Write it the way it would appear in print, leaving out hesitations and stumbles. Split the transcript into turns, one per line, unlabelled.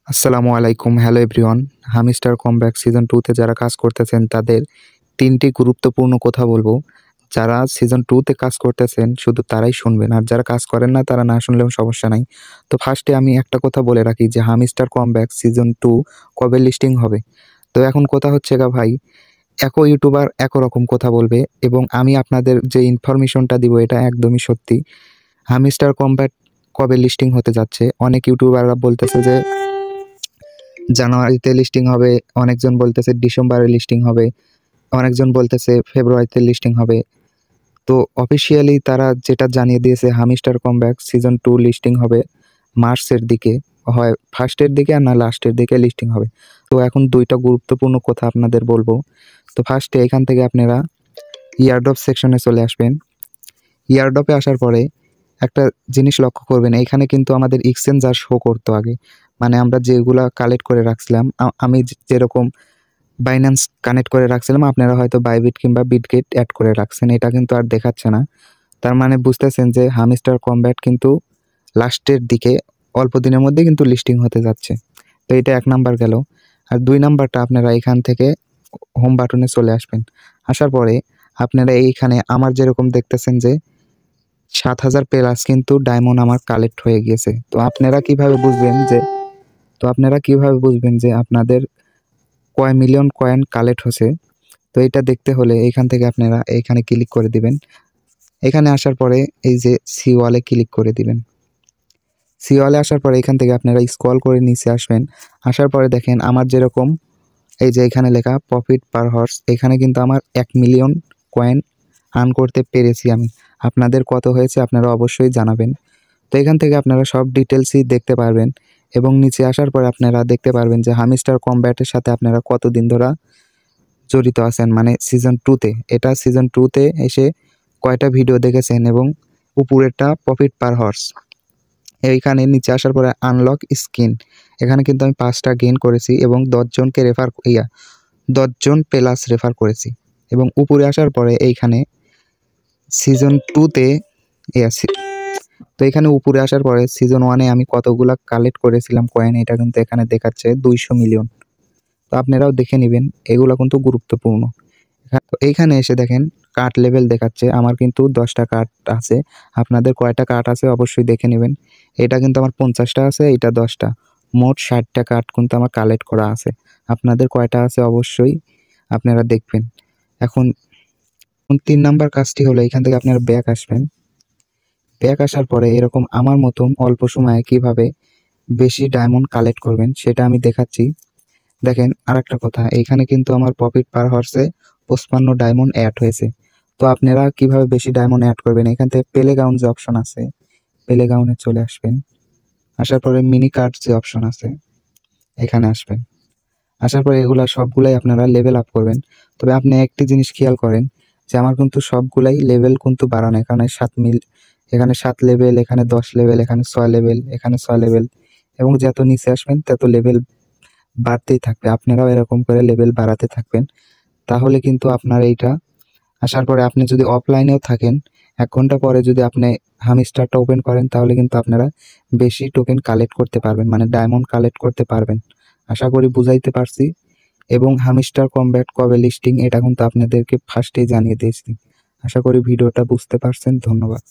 আসসালামু আলাইকুম, hello everyone. Hamster comeback season 2 তে যারা কাজ করতেছেন তাদের ৩টি গুরুত্বপূর্ণ কথা বলবো। যারা সিজন 2 তে কাজ করতেছেন শুধু তারাই শুনবেন। আর যারা কাজ করেন না তারা না শুনলেও সমস্যা নাই। তো ফার্স্টে আমি একটা কথা বলে রাখি যে হামিস্টার কমব্যাক সিজন 2 কবে লিস্টিং হবে? তো এখন কথা হচ্ছে ভাই, একই ইউটিউবার একই রকম কথা বলবে এবং আমি আপনাদের যে ইনফরমেশনটা দিব এটা একদমই সত্যি। হামিস্টার কমব্যাক কবে লিস্টিং হতে যাচ্ছে? অনেক ইউটিউবাররা বলতেছে যে জানুয়ারিতে লিস্টিং হবে, অনেকজন বলতেছে ডিসেম্বরে লিস্টিং হবে, অনেকজন বলতেছে ফেব্রুয়ারিতে লিস্টিং হবে। তো অফিসিয়ালি তারা যেটা জানিয়ে দিয়েছে হামিস্টার কমব্যাক সিজন 2 লিস্টিং হবে মার্চের দিকে, হয় ফার্স্টের দিকে আর না লাস্টের দিকে লিস্টিং হবে। তো এখন 2টা গুরুত্বপূর্ণ কথা আপনাদের বলবো। তো ফার্স্টে এখান থেকে আপনারা ইয়ারড্রপ সেকশনে চলে আসবেন। ইয়ারড্রপে আসার পরে একটা জিনিস লক্ষ্য করবেন, এখানে কিন্তু আমাদের এক্সচেঞ্জার শো করতো আগে। মানে আমরা যেগুলা কালেক্ট করে রাখছিলাম, আমি যেরকম বাইন্যান্স কানেক্ট করে রাখছিলাম, আপনারা হয়তো বাইবিট কিংবা বিটগেট অ্যাড করে রাখছেন, এটা কিন্তু আর দেখাচ্ছে না। তার মানে বুঝতেছেন যে হামিস্টার কমব্যাট কিন্তু লাস্টের দিকে অল্প দিনের মধ্যে কিন্তু লিস্টিং হতে যাচ্ছে। তো এটা 1 নাম্বার গেল। আর 2 নাম্বারটা আপনারা এখান থেকে হোম বাটনে চলে আসবেন। আসার পরে আপনারা এইখানে আমার যেরকম দেখতেছেন যে ৭,০০০ প্লাস কিন্তু ডায়মন্ড আমার কালেক্ট হয়ে গিয়েছে। তো আপনারা কিভাবে বুঝবেন যে আপনাদের কয় মিলিয়ন কয়েন কালেক্ট হচ্ছে? তো এটা দেখতে হলে এখান থেকে আপনারা এইখানে ক্লিক করে দিবেন। এখানে আসার পরে এই যে সি ওয়ালে ক্লিক করে দিবেন। সি ওয়ালে আসার পরে এখান থেকে আপনারা স্ক্রল করে নিচে আসবেন। আসার পরে দেখেন আমার যেরকম এই যে এখানে লেখা প্রফিট পার হর্স, এখানে কিন্তু আমার 1 মিলিয়ন কয়েন আর্ন করতে পেরেছি আমি। আপনাদের কত হয়েছে আপনারা অবশ্যই জানাবেন। তো এখান থেকে আপনারা সব ডিটেলসই দেখতে পারবেন এবং নিচে আসার পরে আপনারা দেখতে পারবেন যে হামিস্টার কমব্যাটের সাথে আপনারা কতদিন ধরে জড়িত আছেন, মানে সিজন 2 তে। এটা সিজন 2 তে এসে কয়টা ভিডিও দেখেছেন এবং উপরেরটা প্রফিট পার হর্স। এইখানে নিচে আসার পরে আনলক স্কিন, এখানে কিন্তু আমি 5টা গেইন করেছি এবং 10 জনকে 10 জন প্লাস রেফার করেছি। এবং উপরে আসার পরে এইখানে সিজন 2 তে তো এখানে উপরে আসার পরে সিজন 1 এ আমি কতগুলা কালেক্ট করেছিলাম কয়েন, এটা কিন্তু এখানে দেখাচ্ছে 200 মিলিয়ন। তো আপনারাও দেখে নেবেন, এগুলো কিন্তু গুরুত্বপূর্ণ। এইখানে এসে দেখেন কার্ড লেভেল দেখাচ্ছে, আমার কিন্তু 10টা কার্ড আছে। আপনাদের কয়টা কার্ড আছে অবশ্যই দেখে নেবেন। এটা কিন্তু আমার 50টা আছে, এটা 10টা, মোট 60টা কার্ড কিন্তু আমার কালেক্ট করা আছে। আপনাদের কয়টা আছে অবশ্যই আপনারা দেখবেন। এখন 3 নাম্বার কাজটি হলো এখান থেকে আপনারা ব্যাক আসবেন। ব্যাক আসার পরে এরকম আমার মতন অল্প সময়ে কিভাবে বেশি ডায়মন্ড কালেক্ট করবেন সেটা আমি দেখাচ্ছি। দেখেন আরেকটা কথা, এইখানে কিন্তু আমার প্রফিট পার হর্সে 55 ডায়মন্ড অ্যাড হয়েছে। তো আপনারা কিভাবে বেশি ডায়মন্ড অ্যাড করবেন, এখান থেকে প্লে গ্রাউন্ড যে অপশন আছে, প্লে গ্রাউন্ডে চলে আসবেন। আসার পরে মিনি কার্ড যে অপশন আছে এখানে আসবেন। আসার পরে এগুলা সবগুলাই আপনারা লেভেল আপ করবেন। তবে আপনি একটি জিনিস খেয়াল করেন যে আমার কিন্তু সবগুলাই লেভেল কিন্তু বাড়ানো, এখানে 7 লেভেল, এখানে 10 লেভেল, এখানে 6 লেভেল, এখানে 6 লেভেল, এবং যত নিচে আসবেন তত লেভেল বাড়তেই থাকবে। আপনারাও এরকম করে লেভেল বাড়াতে থাকবেন, তাহলে কিন্তু আপনার এইটা আসার পরে আপনি যদি অফলাইনেও থাকেন 1 ঘন্টা পরে যদি আপনি হামিস্টারটা ওপেন করেন তাহলে কিন্তু আপনারা বেশি টোকেন কালেক্ট করতে পারবেন, মানে ডায়মন্ড কালেক্ট করতে পারবেন। আশা করি বুঝাইতে পারছি। এবং হামিস্টার কমব্যাট কবে লিস্টিং এটা কিন্তু আপনাদেরকে ফার্স্টেই জানিয়ে দিয়েছি। আশা করি ভিডিওটা বুঝতে পারছেন। ধন্যবাদ।